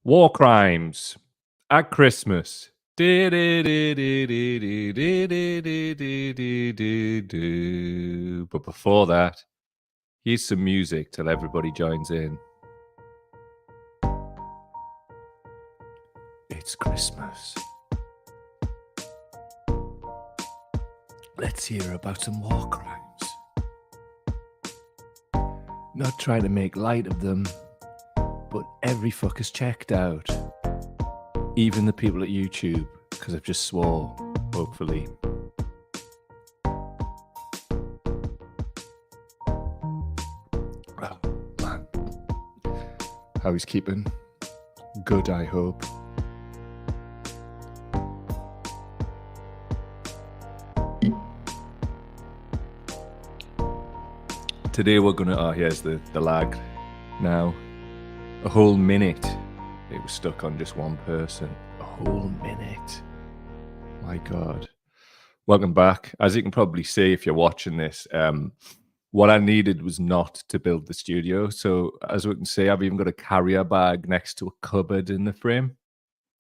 War crimes at Christmas. But before that, here's some music till everybody joins in. It's Christmas. Let's hear about some war crimes. Not trying to make light of them, but every fuck is checked out. Even the people at YouTube, because I've just swore, hopefully. Oh, man. How he's keeping? Good, I hope. Today we're gonna, here's the lag now. A whole minute. It was stuck on just one person. A whole minute. My God. Welcome back. As you can probably see if you're watching this, what I needed was not to build the studio. So as we can see, I've even got a carrier bag next to a cupboard in the frame.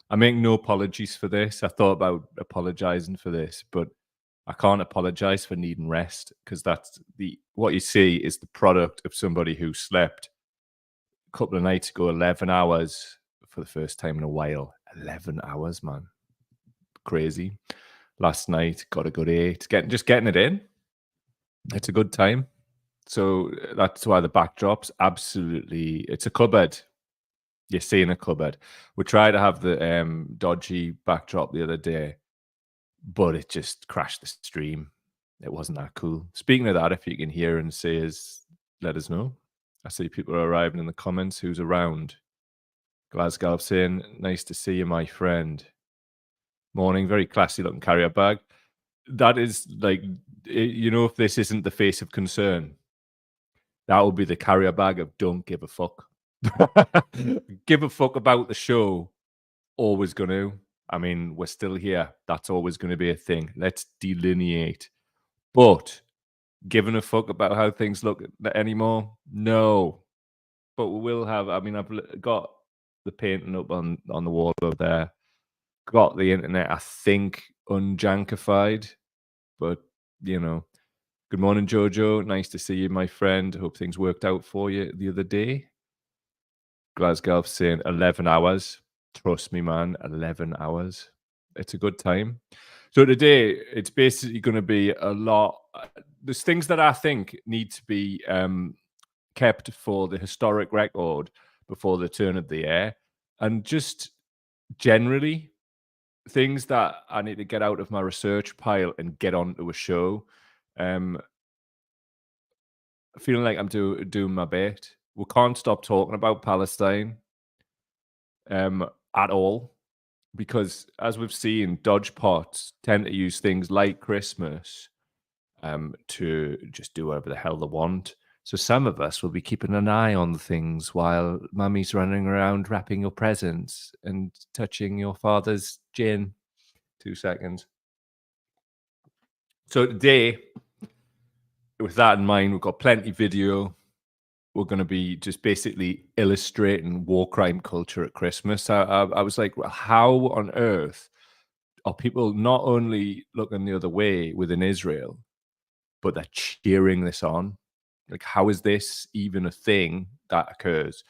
I make no apologies for this. I thought about apologizing for this, but I can't apologize for needing rest, because that's what you see is the product of somebody who slept a couple of nights ago 11 hours for the first time in a while. 11 hours, man. Crazy. Last night got a good 8. Just getting it in. It's a good time. So that's why the backdrop's absolutely, it's a cupboard. You're seeing a cupboard. We tried to have the dodgy backdrop the other day, but it just crashed the stream. It wasn't that cool. Speaking of that, if you can hear and see us, let us know. I see people are arriving in the comments. Who's around? Glasgow saying, nice to see you, my friend. Morning, very classy looking carrier bag. That is like, you know, if this isn't the face of concern, that will be the carrier bag of don't give a fuck. Give a fuck about the show. Always going to. I mean, we're still here. That's always going to be a thing. Let's delineate. But giving a fuck about how things look anymore? No. But we will have, I mean, I've got the painting up on the wall over there. Got the internet, I think, unjankified. But, you know. Good morning, Jojo. Nice to see you, my friend. Hope things worked out for you the other day. Glasgow saying 11 hours. Trust me, man, 11 hours. It's a good time. So today, it's basically going to be a lot. There's things that I think need to be kept for the historic record before the turn of the year. And just generally, things that I need to get out of my research pile and get onto a show. Feeling like I'm doing my bit. We can't stop talking about Palestine at all, because as we've seen, dodge pots tend to use things like Christmas to just do whatever the hell they want. So some of us will be keeping an eye on things while mummy's running around wrapping your presents and touching your father's gin. 2 seconds. So today, with that in mind, we've got plenty of video. We're going to be just basically illustrating war crime culture at Christmas. I was like, well, how on earth are people not only looking the other way within Israel, but they're cheering this on? Like, how is this even a thing that occurs?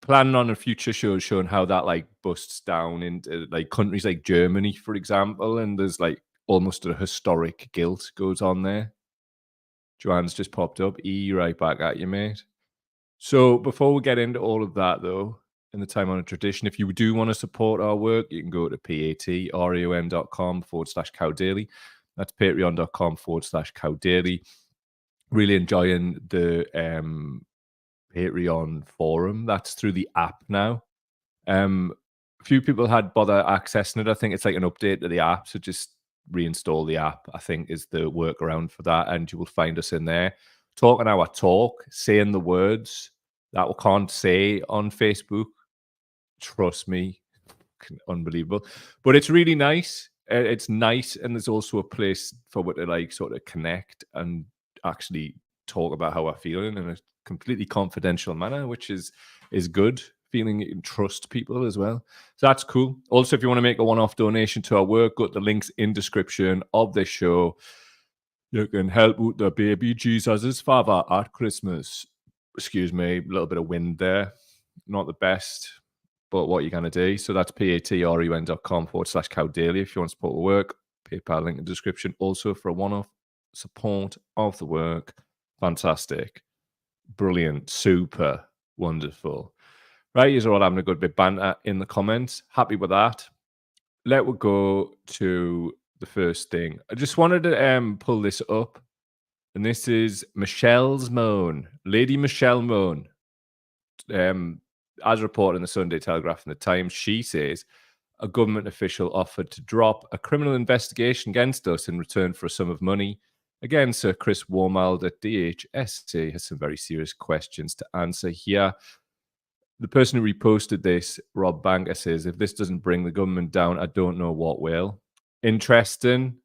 Planning on a future show showing how that like busts down into like countries like Germany, for example, and there's like almost a historic guilt goes on there. Joanne's just popped up. Right back at you, mate. So before we get into all of that, though, in the time on a tradition, if you do want to support our work, you can go to patreon.com/cowdaily. That's patreon.com/cowdaily. Really enjoying the Patreon forum. That's through the app now. A few people had bother accessing it. I think it's like an update to the app, so just reinstall the app, I think, is the workaround for that, and you will find us in there talking our talk, saying the words that we can't say on Facebook. Trust me, unbelievable. But it's really nice. It's nice, and there's also a place for what to like sort of connect and actually talk about how we're feeling in a completely confidential manner, which is good feeling you can trust people as well. So that's cool. Also, if you want to make a one-off donation to our work, go to the links in description of this show. You can help with the baby Jesus' father at Christmas. Excuse me, a little bit of wind there. Not the best, but what you're going to do. So that's patreon.com/cowdaily if you want to support the work. PayPal link in the description. Also for a one-off support of the work. Fantastic. Brilliant. Super wonderful. Right, you're all having a good bit of banter in the comments. Happy with that. Let us go to the first thing. I just wanted to pull this up. And this is Michelle's Mone. Lady Michelle Mone. As reported in the Sunday Telegraph and the Times, she says a government official offered to drop a criminal investigation against us in return for a sum of money. Again, Sir Chris Wormald at DHSC has some very serious questions to answer here. The person who reposted this, Rob Banker, says, if this doesn't bring the government down, I don't know what will. Interesting.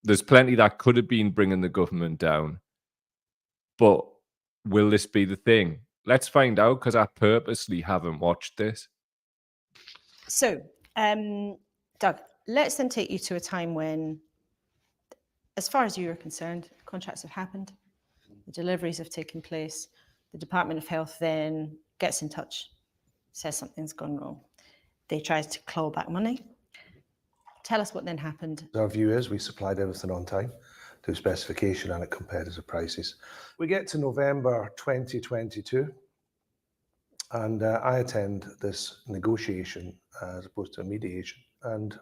There's plenty that could have been bringing the government down. But will this be the thing? Let's find out, because I purposely haven't watched this. So, Doug, let's then take you to a time when, as far as you are concerned, contracts have happened, the deliveries have taken place, the Department of Health then gets in touch, says something's gone wrong. They try to claw back money. Tell us what then happened. Our view is we supplied everything on time to specification and at competitive prices. We get to November 2022 and I attend this negotiation as opposed to a mediation. And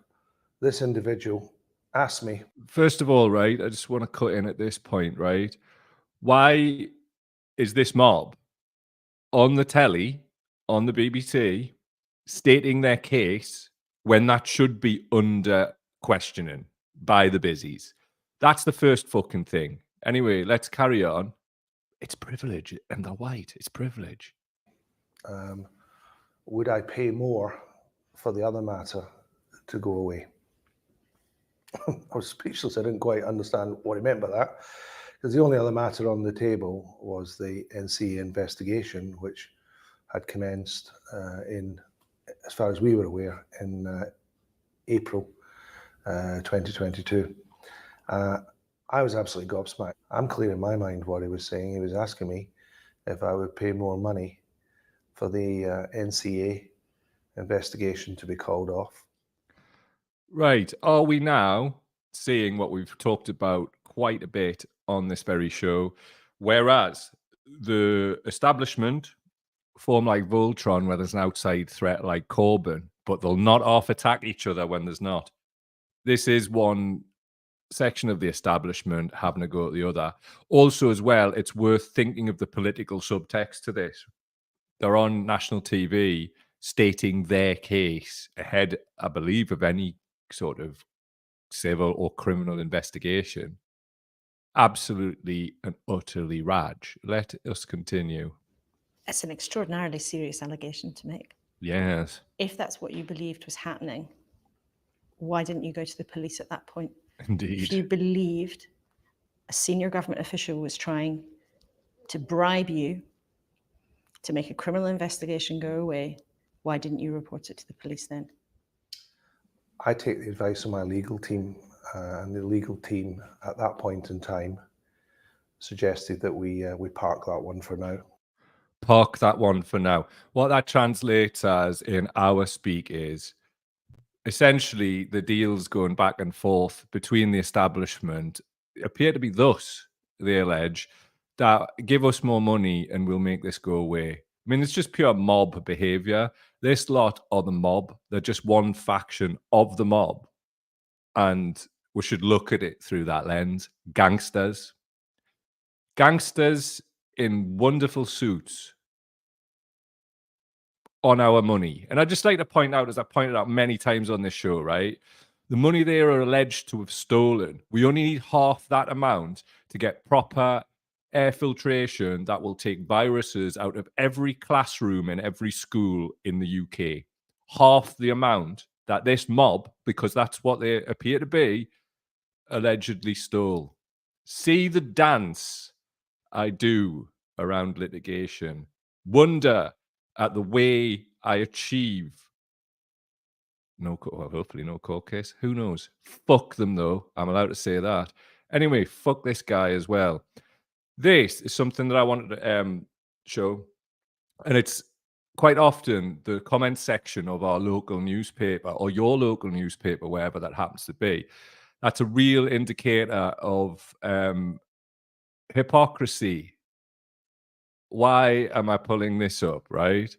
this individual asked me. First of all, right, I just want to cut in at this point, right? Why is this mob on the telly, on the BBC, stating their case when that should be under questioning by the busies? That's the first fucking thing. Anyway, let's carry on. It's privilege, and they're white. It's privilege. Would I pay more for the other matter to go away? I was speechless. I didn't quite understand what he meant by that, because the only other matter on the table was the NCA investigation, which had commenced as far as we were aware, in April 2022. I was absolutely gobsmacked. I'm clear in my mind what he was saying. He was asking me if I would pay more money for the NCA investigation to be called off. Right. Are we now seeing what we've talked about quite a bit on this very show? Whereas the establishment form like Voltron, where there's an outside threat like Corbyn, but they'll not off attack each other when there's not. This is one section of the establishment having a go at the other. Also, as well, it's worth thinking of the political subtext to this. They're on national TV stating their case ahead, I believe, of any sort of civil or criminal investigation. Absolutely and utterly raj. Let us continue. It's an extraordinarily serious allegation to make. Yes. If that's what you believed was happening, why didn't you go to the police at that point? Indeed. If you believed a senior government official was trying to bribe you to make a criminal investigation go away, why didn't you report it to the police then? I take the advice of my legal team, and the legal team at that point in time suggested that we park that one for now. Park that one for now. What that translates as in our speak is essentially the deals going back and forth between the establishment appear to be thus, they allege, that give us more money and we'll make this go away. I mean, it's just pure mob behavior. This lot are the mob. They're just one faction of the mob. And we should look at it through that lens. Gangsters. Gangsters in wonderful suits on our money. And I'd just like to point out, as I pointed out many times on this show, right? The money they are alleged to have stolen, we only need half that amount to get proper air filtration that will take viruses out of every classroom in every school in the UK. Half the amount that this mob, because that's what they appear to be, allegedly stole. See the dance I do around litigation. Wonder at the way I achieve. Well, hopefully no court case. Who knows? Fuck them though. I'm allowed to say that. Anyway, fuck this guy as well. This is something that I wanted to show, and it's quite often the comment section of our local newspaper or your local newspaper, wherever that happens to be. That's a real indicator of hypocrisy. Why am I pulling this up, right?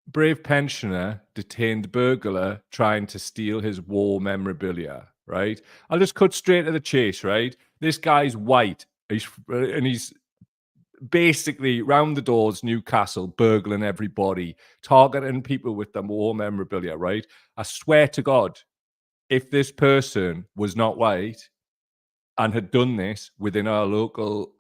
Brave pensioner detained burglar trying to steal his war memorabilia, right? I'll just cut straight to the chase, right? This guy's white. He's basically round the doors, Newcastle, burgling everybody, targeting people with their war memorabilia, right? I swear to God, if this person was not white and had done this within our local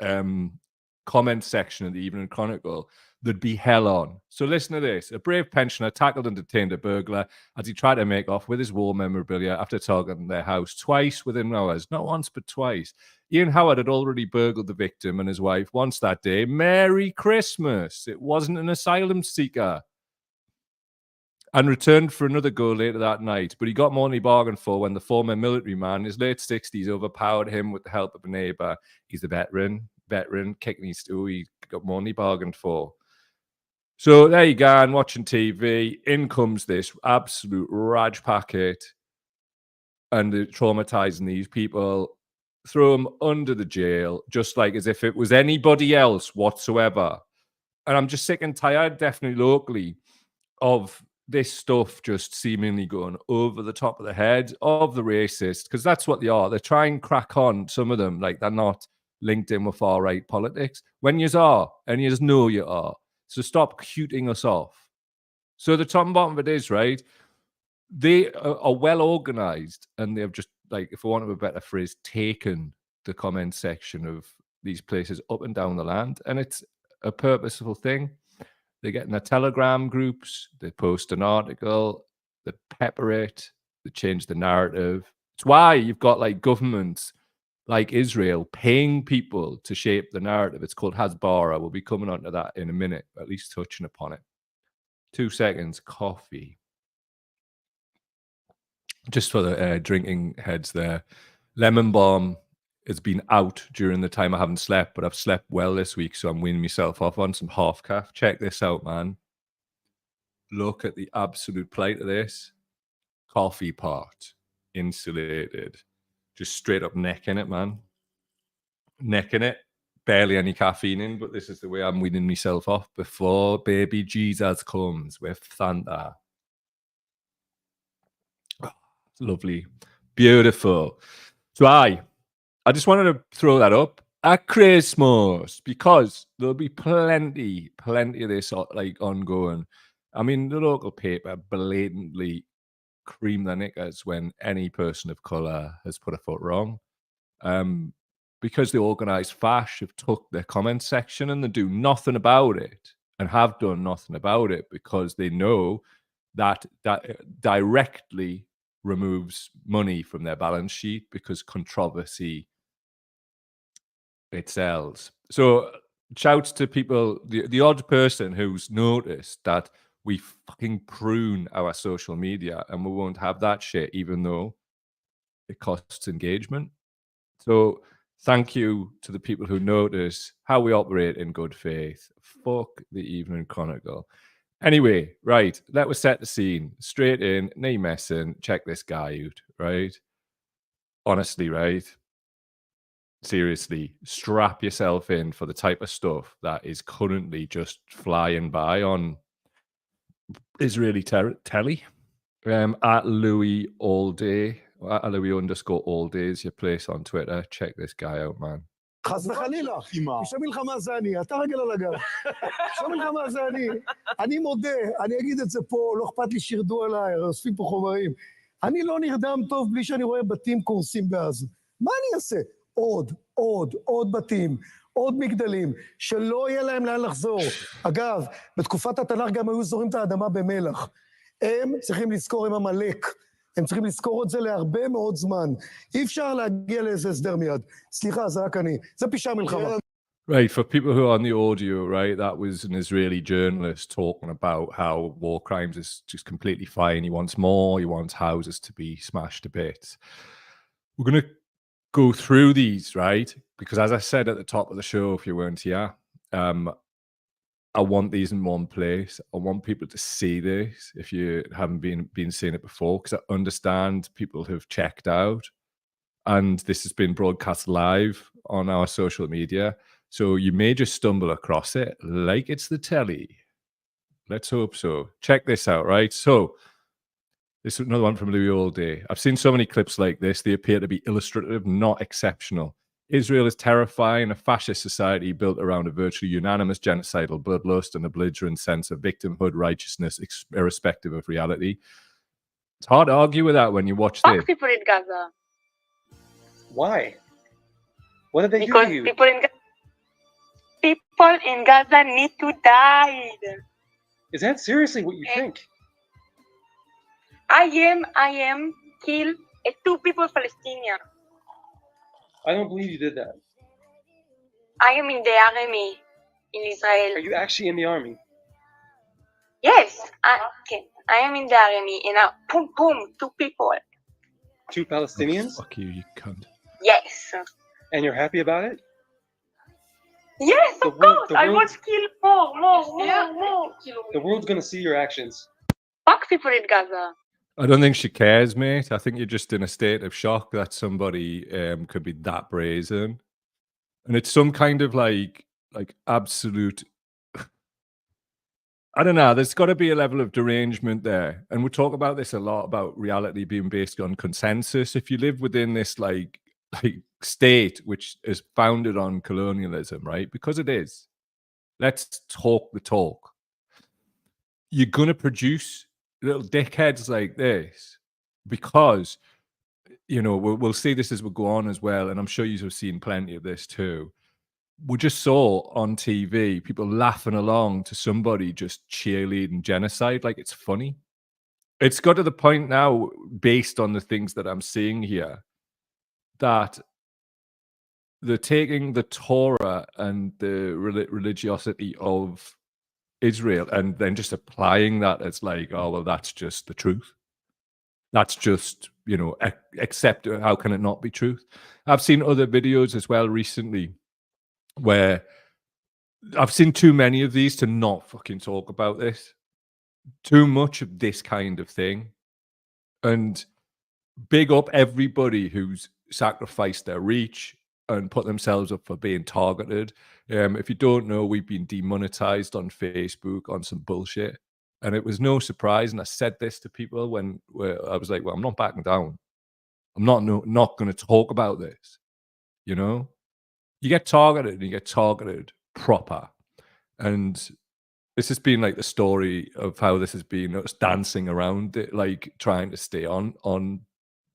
comment section of the Evening Chronicle, there'd be hell on. So listen to this. A brave pensioner tackled and detained a burglar as he tried to make off with his war memorabilia after targeting their house twice within hours. Not once, but twice. Ian Howard had already burgled the victim and his wife once that day. Merry Christmas. It wasn't an asylum seeker. And returned for another go later that night. But he got more than he bargained for when the former military man, in his late 60s, overpowered him with the help of a neighbour. He's a veteran, kicking his stool. He got more than he bargained for. So there you go, and watching TV. In comes this absolute raj packet, and they're traumatizing these people, throw them under the jail, just like as if it was anybody else whatsoever. And I'm just sick and tired, definitely locally, of this stuff just seemingly going over the top of the head of the racist, because that's what they are. They're trying to crack on, some of them, like they're not linked in with far-right politics. When you are, and you know you are. So stop cuting us off. So the top and bottom of it is, right, they are well organized, and they've just, like, if I want a better phrase, taken the comment section of these places up and down the land. And it's a purposeful thing. They get in their Telegram groups, they post an article, they pepper it, they change the narrative. It's why you've got like governments like Israel paying people to shape the narrative. It's called Hasbara. We'll be coming on to that in a minute, at least touching upon it. 2 seconds, coffee. Just for the drinking heads there. Lemon Balm has been out during the time I haven't slept, but I've slept well this week, so I'm weaning myself off on some half calf. Check this out, man. Look at the absolute plate of this. Coffee pot, insulated. Just straight up necking it, man. Necking it. Barely any caffeine in, but this is the way I'm weaning myself off before baby Jesus comes with Fanta. Oh, lovely. Beautiful. So I just wanted to throw that up at Christmas, because there'll be plenty of this like ongoing. I mean, the local paper blatantly cream their knickers when any person of colour has put a foot wrong. Because the organised fash have took their comment section and they do nothing about it, and have done nothing about it, because they know that directly removes money from their balance sheet, because controversy, it sells. So shouts to people, the odd person who's noticed that we fucking prune our social media and we won't have that shit, even though it costs engagement. So thank you to the people who notice how we operate in good faith. Fuck the Evening Chronicle. Anyway, right, let us set the scene. Straight in, no messing, check this guy out, right? Honestly, right? Seriously, strap yourself in for the type of stuff that is currently just flying by on Israeli telly. At Louis all day, at Louis _all day is your place on Twitter. Check this guy out, man. חס וחלילה, אישה מלחמה זה אני, אתה רגל על הגב. אישה מלחמה זה אני מודה, אני אגיד את זה פה, לא אכפת לי שירדו עליי, אוספים פה חומרים. אני לא נרדם טוב בלי שאני רואה בתים קורסים בעזה. מה אני אעשה? עוד בתים, עוד מגדלים, שלא יהיה להם לאן לחזור. אגב, בתקופת התנ"ך גם היו זורים את האדמה במלח. הם צריכים לזכור, הם עמלק. הם צריכים לזכור את זה להרבה מאוד זמן. אי אפשר להגיע לאיזה הסדר מיד. סליחה, זה רק אני. זה פשע מלחמה. Right, for people who are on the audio, right, that was an Israeli journalist talking about how war crimes is just completely fine. He wants more, he wants houses to be smashed to bits. We're going to go through these, right? Because as I said at the top of the show, if you weren't here, I want these in one place. I want people to see this if you haven't been seeing it before, because I understand people have checked out. And this has been broadcast live on our social media. So you may just stumble across it like it's the telly. Let's hope so. Check this out, right? So this is another one from Louis Allday. I've seen so many clips like this. They appear to be illustrative, not exceptional. Israel is terrifying, a fascist society built around a virtually unanimous genocidal bloodlust and a belligerent sense of victimhood righteousness, irrespective of reality. It's hard to argue with that when you watch this. People in Gaza. Why? What did they Because do to you? people in Gaza need to die. Is that seriously what you think? I am killed 2 people Palestinian. I don't believe you did that. I am in the army in Israel. Are you actually in the army? Yes, I am in the army. And boom, boom, 2 people. 2 Palestinians? Oh, fuck you, you cunt. Yes. And you're happy about it? Yes, The of world- course. the I world- want to kill more. The world's gonna see your actions. Fuck people in Gaza. I don't think she cares, mate. I think you're just in a state of shock that somebody could be that brazen. And it's some kind of like absolute I don't know, there's got to be a level of derangement there. And we talk about this a lot, about reality being based on consensus. If you live within this like state which is founded on colonialism, right? Because it is. Let's talk the talk. You're going to produce little dickheads like this because, you know, we'll see this as we go on as well. And I'm sure you have seen plenty of this too. We just saw on TV people laughing along to somebody just cheerleading genocide like it's funny. It's got to the point now, based on the things that I'm seeing here, that they're taking the Torah and the religiosity of Israel and then just applying that as like, oh, well, that's just the truth. That's just, you know, accept. How can it not be truth? I've seen other videos as well recently where I've seen too many of these to not fucking talk about this. Too much of this kind of thing. And big up everybody who's sacrificed their reach and put themselves up for being targeted. If you don't know, we've been demonetized on Facebook on some bullshit. And it was no surprise. And I said this to people when I was like, well, I'm not backing down. I'm not going to talk about this. You know? You get targeted and you get targeted proper. And this has been like the story of how this has been us dancing around it, like trying to stay on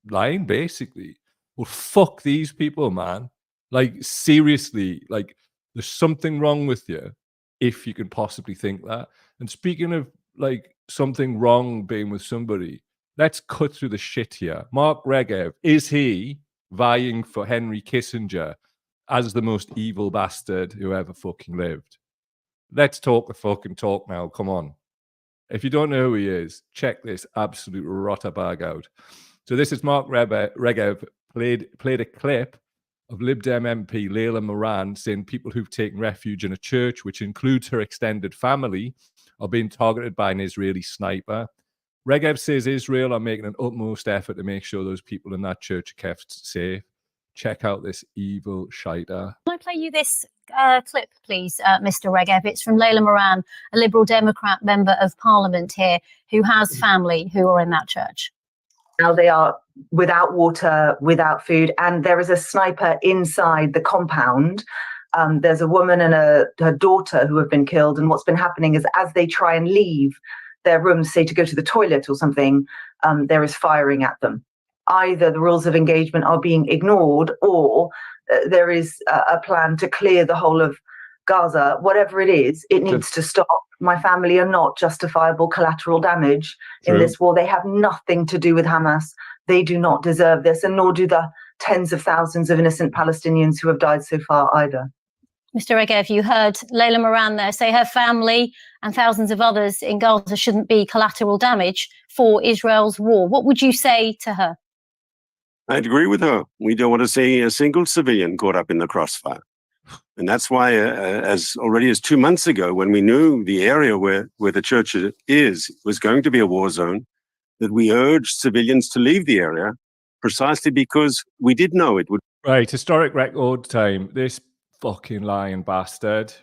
line, basically. Well, fuck these people, man. Like, seriously, like, there's something wrong with you if you can possibly think that. And speaking of like something wrong being with somebody, let's cut through the shit here. Mark Regev, is he vying for Henry Kissinger as the most evil bastard who ever fucking lived? Let's talk the fucking talk now. Come on. If you don't know who he is, check this absolute rotter bag out. So this is Mark Regev played a clip of Lib Dem MP Layla Moran saying people who've taken refuge in a church, which includes her extended family, are being targeted by an Israeli sniper. Regev says Israel are making an utmost effort to make sure those people in that church are kept safe. Check out this evil shiter. Can I play you this clip, please, Mr. Regev? It's from Layla Moran, a Liberal Democrat member of Parliament here, who has family who are in that church. Now they are without water, without food, and there is a sniper inside the compound. There's a woman and her daughter who have been killed, and what's been happening is as they try and leave their rooms, say to go to the toilet or something, there is firing at them. Either the rules of engagement are being ignored or there is a plan to clear the whole of Gaza. Whatever it is, it needs to stop. My family are not justifiable collateral damage in this war. They have nothing to do with Hamas. They do not deserve this, and nor do the tens of thousands of innocent Palestinians who have died so far either. Mr. Regev, you heard Layla Moran there say her family and thousands of others in Gaza shouldn't be collateral damage for Israel's war. What would you say to her? I'd agree with her. We don't want to see a single civilian caught up in the crossfire. And that's why, as already as 2 months ago, when we knew the area where the church was going to be a war zone, that we urged civilians to leave the area precisely because we did know it would. Right, historic record time. This fucking lying bastard.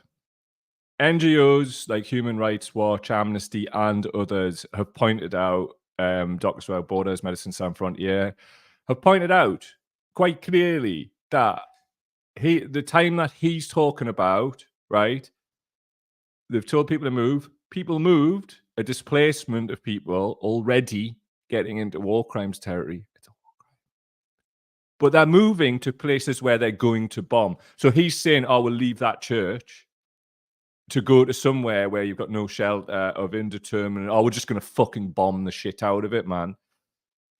NGOs like Human Rights Watch, Amnesty, and others have pointed out, Doctors Without Borders, Medicine Sans Frontières, have pointed out quite clearly that the time that he's talking about, right, they've told people to move. People moved, a displacement of people already getting into war crimes territory. It's a war crime. But they're moving to places where they're going to bomb. So he's saying, oh, we'll leave that church to go to somewhere where you've got no shelter of indeterminate, oh, we're just going to fucking bomb the shit out of it, man.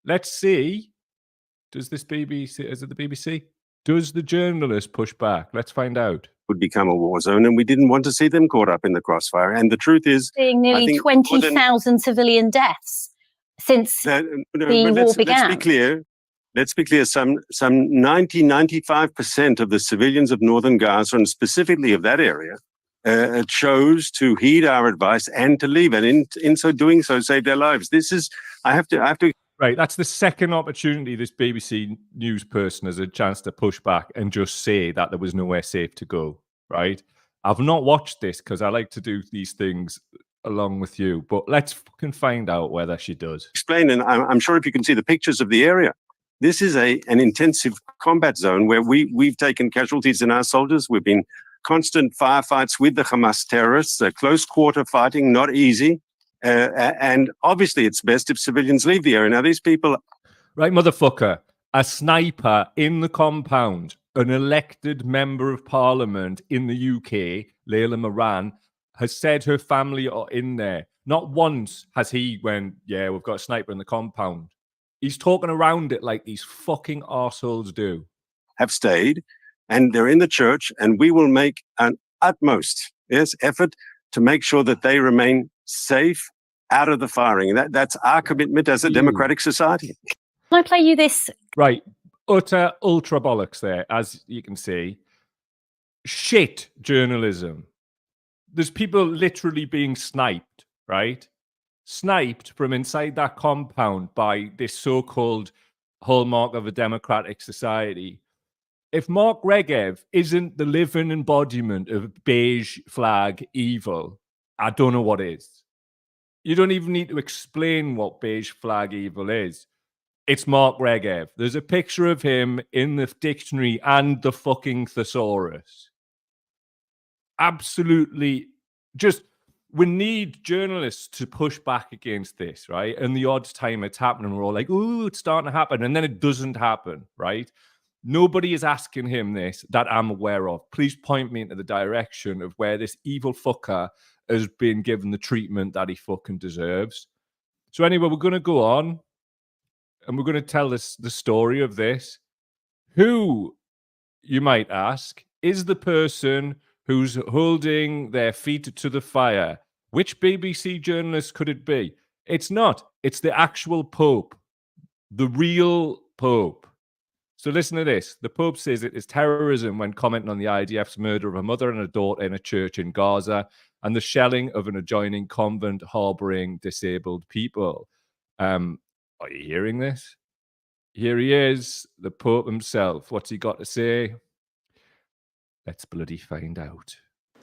Let's see. Does this BBC, is it the BBC? Does the journalist push back? Let's find out. Would become a war zone, and we didn't want to see them caught up in the crossfire. And the truth is, seeing nearly 20,000 civilian deaths since the war began. Let's be clear. Some 95% of the civilians of northern Gaza, and specifically of that area, chose to heed our advice and to leave, and in so doing, so saved their lives. This is, I have to. Right, that's the second opportunity this BBC news person has a chance to push back and just say that there was nowhere safe to go, right? I've not watched this because I like to do these things along with you, but let's fucking find out whether she does. Explain, and I'm sure if you can see the pictures of the area, this is an intensive combat zone where we've taken casualties in our soldiers. We've been constant firefights with the Hamas terrorists, close quarter fighting, not easy. And obviously, it's best if civilians leave the area. Now, these people... Right, motherfucker. A sniper in the compound, an elected member of parliament in the UK, Layla Moran, has said her family are in there. Not once has he went, yeah, we've got a sniper in the compound. He's talking around it like these fucking arseholes do. Have stayed, and they're in the church, and we will make an utmost effort to make sure that they remain safe out of the firing. That's our commitment as a democratic society. Can I play you this? Right. Utter ultra bollocks there, as you can see. Shit journalism. There's people literally being sniped, right? Sniped from inside that compound by this so-called hallmark of a democratic society. If Mark Regev isn't the living embodiment of beige flag evil, I don't know what is. You don't even need to explain what beige flag evil is. It's Mark Regev. There's a picture of him in the dictionary and the fucking thesaurus. Absolutely. Just, we need journalists to push back against this, right? And the odd time it's happening, we're all like, ooh, it's starting to happen. And then it doesn't happen, right? Nobody is asking him this that I'm aware of. Please point me into the direction of where this evil fucker has been given the treatment that he fucking deserves. So anyway, we're going to go on and we're going to tell the story of this. Who, you might ask, is the person who's holding their feet to the fire? Which BBC journalist could it be? It's not. It's the actual Pope, the real Pope. So listen to this. The Pope says it is terrorism when commenting on the IDF's murder of a mother and a daughter in a church in Gaza and the shelling of an adjoining convent harboring disabled people. Are you hearing this? Here he is, the Pope himself. What's he got to say? Let's bloody find out.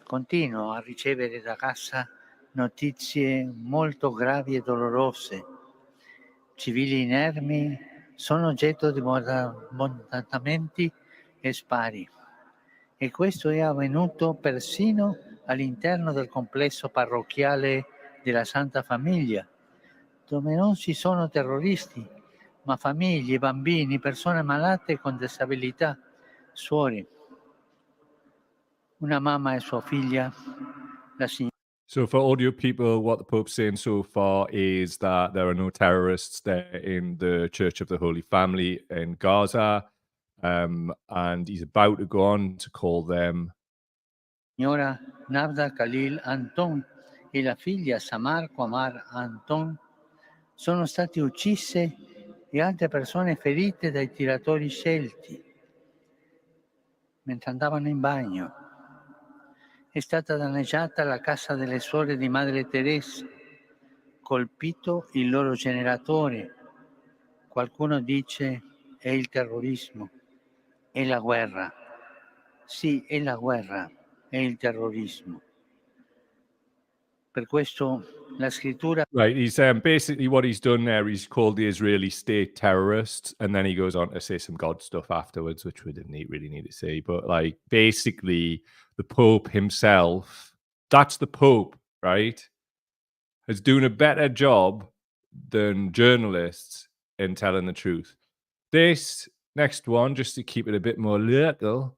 Continuo a ricevere da casa notizie molto gravi e dolorose. Civili inermi sono oggetto di bombardamenti e spari. E questo è avvenuto persino all'interno del complesso parrocchiale della Santa Famiglia, dove non ci sono terroristi, ma famiglie, bambini, persone malate con disabilità, suori. Una mamma e sua figlia, la signora. So for audio people, what the Pope's saying so far is that there are no terrorists there in the Church of the Holy Family in Gaza. And he's about to go on to call them signora Navda Khalil Anton e la figlia Samar Qamar Anton sono state uccise e altre persone ferite dai tiratori scelti mentre andavano in bagno. È stata danneggiata la casa delle suore di Madre Teresa, colpito il loro generatore. Qualcuno dice è il terrorismo, è la guerra. Sì, è la guerra, è il terrorismo. Per questo la scrittura Right, he's basically what he's done there. He's called the Israeli state terrorists, and then he goes on to say some God stuff afterwards, which we didn't really need to say. But like, basically, the Pope himself, that's the Pope, right, is doing a better job than journalists in telling the truth. This next one, just to keep it a bit more local,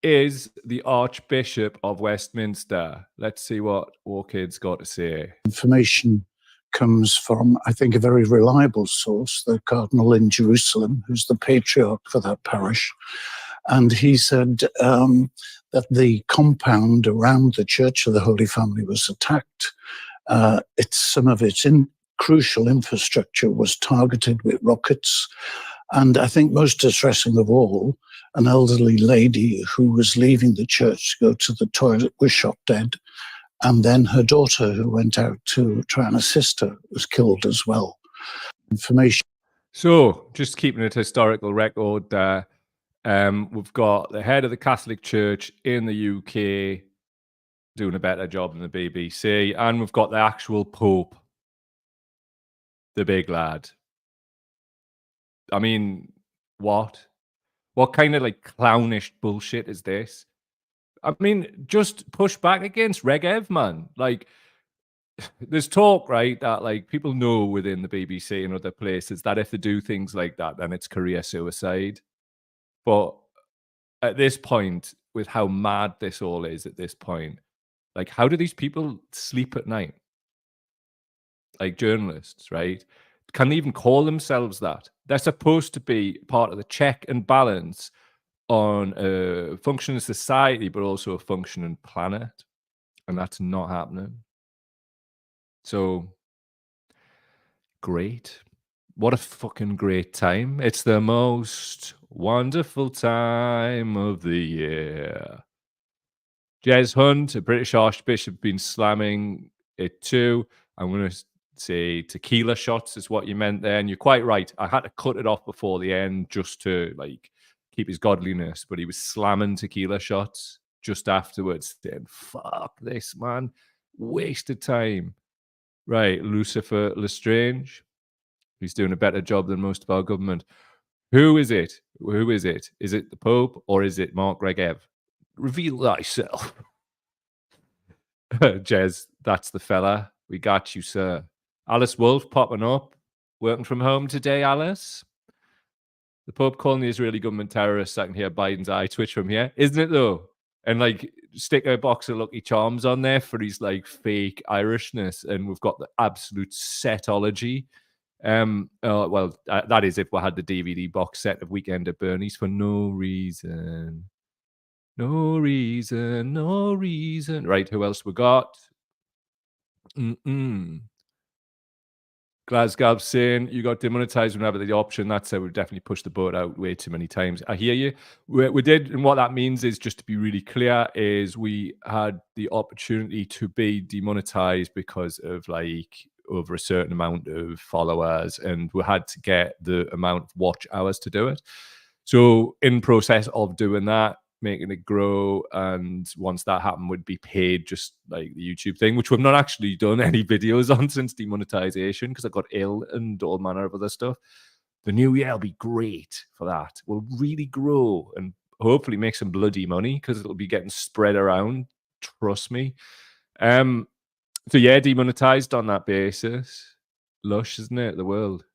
is the Archbishop of Westminster. Let's see what Walkid's got to say. Information comes from, I think, a very reliable source, the Cardinal in Jerusalem, who's the patriarch for that parish. And he said that the compound around the Church of the Holy Family was attacked. Some of its crucial infrastructure was targeted with rockets. And I think most distressing of all, an elderly lady who was leaving the church to go to the toilet was shot dead. And then her daughter, who went out to try and assist her, was killed as well. Information. So, just keeping it historical record there, we've got the head of the Catholic Church in the UK doing a better job than the BBC, and we've got the actual Pope, the big lad. I mean, what? What kind of like clownish bullshit is this? I mean, just push back against Regev, man. Like, there's talk, right, that like people know within the BBC and other places that if they do things like that, then it's career suicide. But at this point, with how mad this all is at this point, like, how do these people sleep at night? Like journalists, right? Can they even call themselves that? They're supposed to be part of the check and balance on a functioning society, but also a functioning planet. And that's not happening. So, great. What a fucking great time. It's the most wonderful time of the year. Jez Hunt, a British Archbishop, been slamming it too. I'm going to say tequila shots is what you meant there. And you're quite right. I had to cut it off before the end just to like keep his godliness. But he was slamming tequila shots just afterwards. Saying, fuck this, man. Wasted time. Right. Lucifer Lestrange. He's doing a better job than most of our government. Who is it? Who is it? Is it the Pope or is it Mark Regev? Reveal thyself. Jez, that's the fella. We got you, sir. Alice Wolf popping up. Working from home today, Alice. The Pope calling the Israeli government terrorists. I can hear Biden's eye twitch from here. Isn't it, though? And, like, stick a box of Lucky Charms on there for his, like, fake Irishness. And we've got the absolute setology. Well, that is if we had the DVD box set of Weekend at Bernie's for no reason. No reason, no reason. Right, who else we got? Glasgow saying you got demonetized whenever the option. That's how we've definitely pushed the boat out way too many times. I hear you. We did, and what that means is, just to be really clear, is we had the opportunity to be demonetized because of like over a certain amount of followers, and we had to get the amount of watch hours to do it. So in process of doing that, making it grow, and once that happened, would be paid just like the YouTube thing, which we've not actually done any videos on since demonetization because I got ill and all manner of other stuff. The new year will be great for that. We'll really grow and hopefully make some bloody money because it'll be getting spread around. Trust me. So yeah, demonetized on that basis. Lush, isn't it? The world.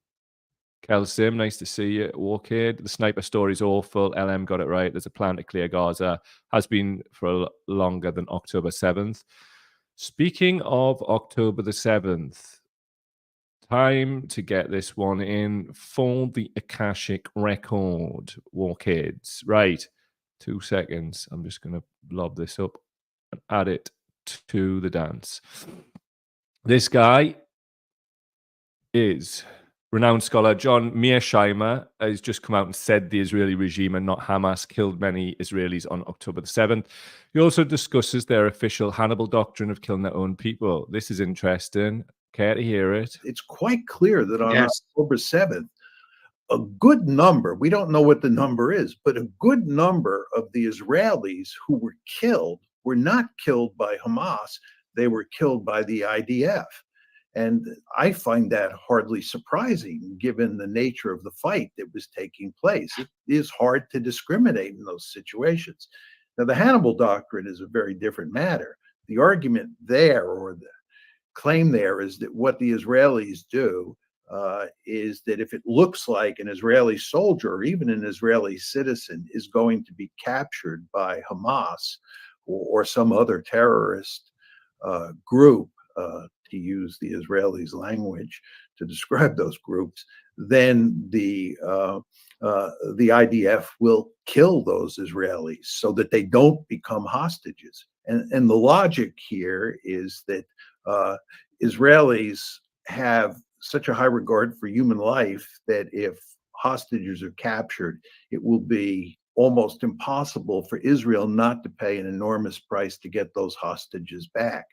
Kelsim, nice to see you. Walkade. The sniper story's awful. LM got it right. There's a plan to clear Gaza. Has been for longer than October 7th. Speaking of October the 7th, time to get this one in for the Akashic record. Walkades. Right. 2 seconds. I'm just going to lob this up and add it to the dance. This guy is renowned scholar John Mearsheimer has just come out and said the Israeli regime and not Hamas killed many Israelis on October the 7th. He also discusses their official Hannibal doctrine of killing their own people. This is interesting. Care to hear it? It's quite clear that on Yes. October 7th, a good number, we don't know what the number is, but a good number of the Israelis who were killed were not killed by Hamas, they were killed by the IDF. And I find that hardly surprising given the nature of the fight that was taking place. It is hard to discriminate in those situations. Now, the Hannibal doctrine is a very different matter. The argument there, or the claim there, is that what the Israelis do is that if it looks like an Israeli soldier or even an Israeli citizen is going to be captured by Hamas or some other terrorist group, to use the Israelis' language to describe those groups, then the IDF will kill those Israelis so that they don't become hostages. And the logic here is that Israelis have such a high regard for human life that if hostages are captured, it will be almost impossible for Israel not to pay an enormous price to get those hostages back.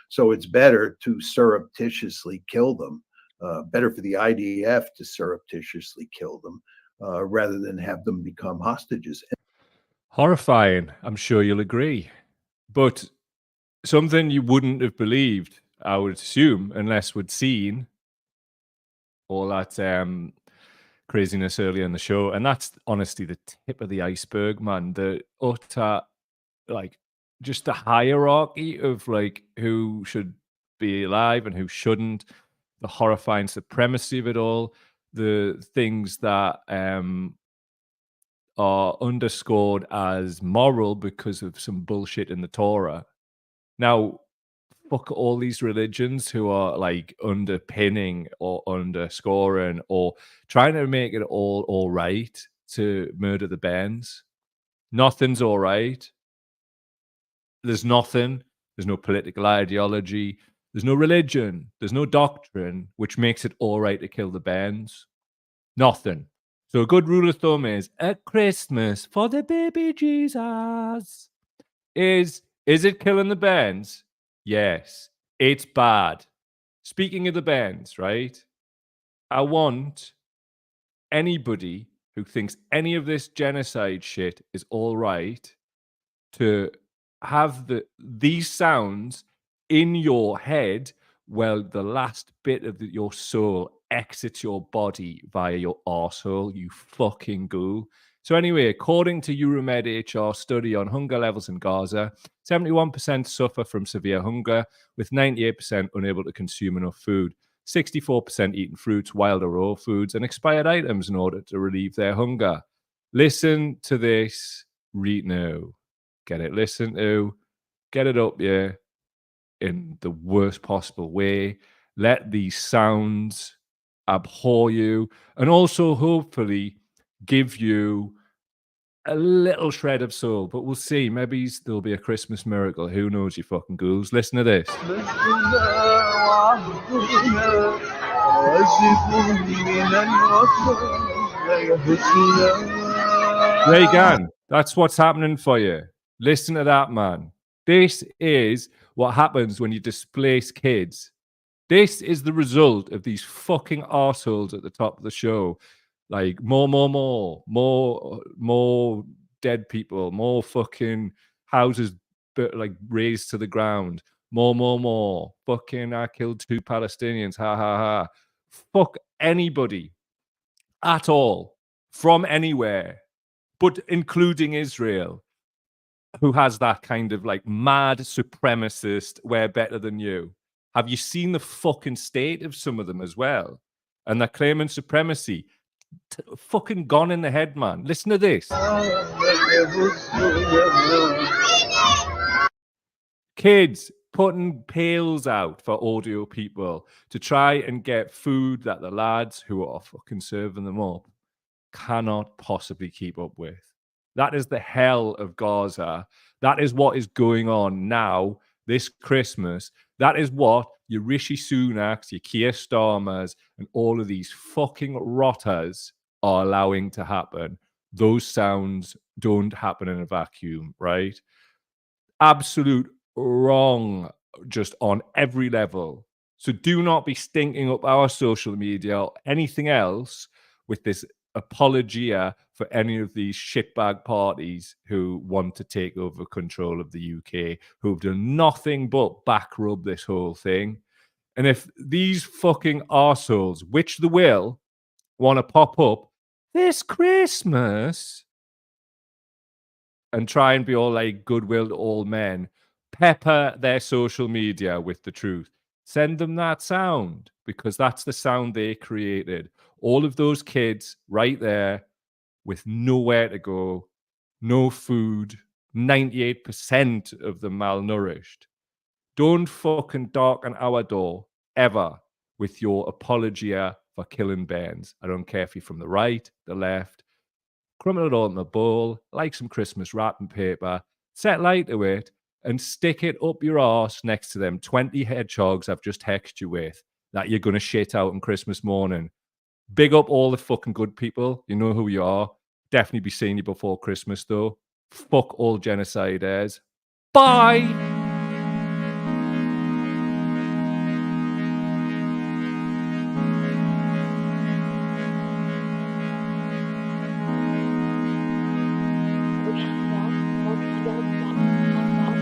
So it's better to surreptitiously kill them, better for the IDF to surreptitiously kill them rather than have them become hostages. Horrifying, I'm sure you'll agree. But something you wouldn't have believed, I would assume, unless we'd seen all that craziness earlier in the show. And that's honestly the tip of the iceberg, man. The utter, like, just the hierarchy of like who should be alive and who shouldn't, the horrifying supremacy of it all, the things that are underscored as moral because of some bullshit in the Torah. Now, fuck all these religions who are like underpinning or underscoring or trying to make it all right to murder the bands. Nothing's all right. There's nothing. There's no political ideology. There's no religion. There's no doctrine which makes it all right to kill the bands. Nothing. So a good rule of thumb is at Christmas for the baby Jesus. Is it killing the bands? Yes. It's bad. Speaking of the bands, right? I want anybody who thinks any of this genocide shit is all right to have these sounds in your head while the last bit of your soul exits your body via your arsehole, you fucking ghoul. So anyway, according to Euromed HR study on hunger levels in Gaza, 71% suffer from severe hunger, with 98% unable to consume enough food, 64% eating fruits, wild or raw foods, and expired items in order to relieve their hunger. Listen to this right now. Get it listened to, get it up here in the worst possible way. Let these sounds abhor you and also hopefully give you a little shred of soul. But we'll see. Maybe there'll be a Christmas miracle. Who knows, you fucking ghouls? Listen to this. Reagan, that's what's happening for you. Listen to that, man. This is what happens when you displace kids. This is the result of these fucking arseholes at the top of the show. Like, more dead people, more fucking houses like razed to the ground. More. Fucking, I killed 2 Palestinians. Ha ha ha. Fuck anybody at all from anywhere, but including Israel, who has that kind of like mad supremacist, we're better than you. Have you seen the fucking state of some of them as well? And they're claiming supremacy. Fucking gone in the head, man. Listen to this. Kids putting pails out for audio people to try and get food that the lads who are fucking serving them up cannot possibly keep up with. That is the hell of Gaza. That is what is going on now this Christmas. That is what your Rishi Sunaks, your Keir Starmers, and all of these fucking rotters are allowing to happen. Those sounds don't happen in a vacuum, right? Absolute wrong, just on every level. So do not be stinking up our social media or anything else with this apologia for any of these shitbag parties who want to take over control of the UK, who've done nothing but back rub this whole thing. And if these fucking arseholes, which they will, want to pop up this Christmas and try and be all like goodwill to all men, pepper their social media with the truth. Send them that sound because that's the sound they created. All of those kids right there with nowhere to go, no food, 98% of them malnourished. Don't fucking darken our door ever with your apologia for killing bairns. I don't care if you're from the right, the left. Crumble it all in the bowl, like some Christmas wrapping paper, set light to it, and stick it up your arse next to them 20 hedgehogs I've just hexed you with that you're going to shit out on Christmas morning. Big up all the fucking good people. You know who you are. Definitely be seeing you before Christmas, though. Fuck all genocidaires. Bye!